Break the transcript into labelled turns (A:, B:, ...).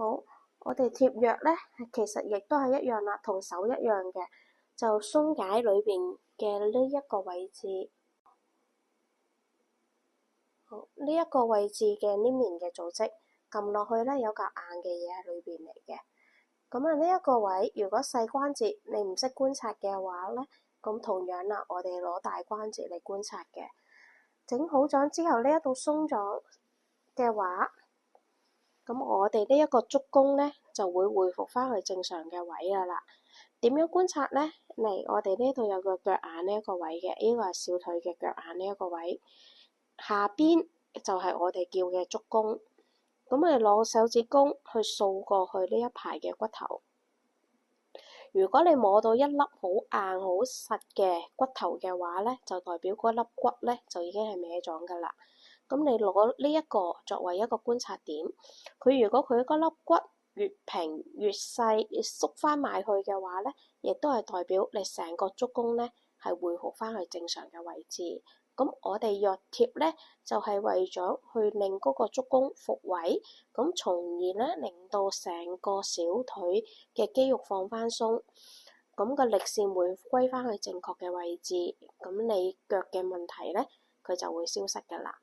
A: 好，我哋貼藥咧，其實亦都係一樣啦，同手一樣嘅，就鬆解裏邊嘅呢一個位置。好，呢一個位置嘅黏連嘅組織，撳落去咧有嚿硬嘅嘢喺裏邊嚟嘅。咁啊，呢一個位，如果細關節你唔識觀察嘅話咧，咁同樣啦，我哋攞大關節嚟觀察嘅。整好咗之後，呢一度鬆咗嘅話，咁我哋呢一個足弓咧就會恢復翻去正常嘅位噶啦。點樣觀察咧？嚟，我哋呢度有個腳眼呢一個位嘅，呢個係小腿嘅腳眼呢一個位，下邊就係我哋叫嘅足弓。咁我哋攞手指公去掃過去呢一排嘅骨頭。如果你摸到一粒好硬好實嘅骨頭嘅話咧，就代表嗰粒骨咧就已經係歪咗㗎啦。咁你攞呢一個作為一個觀察點，佢如果佢嗰粒骨越平越細，越縮翻埋去嘅話咧，亦都係代表你成個足弓咧係恢復翻去正常嘅位置。咁我哋藥貼咧就係為咗去令嗰個足弓復位，咁從而咧令到成個小腿嘅肌肉放翻鬆，咁個力線會歸翻去正確嘅位置，咁你腳嘅問題咧佢就會消失㗎啦。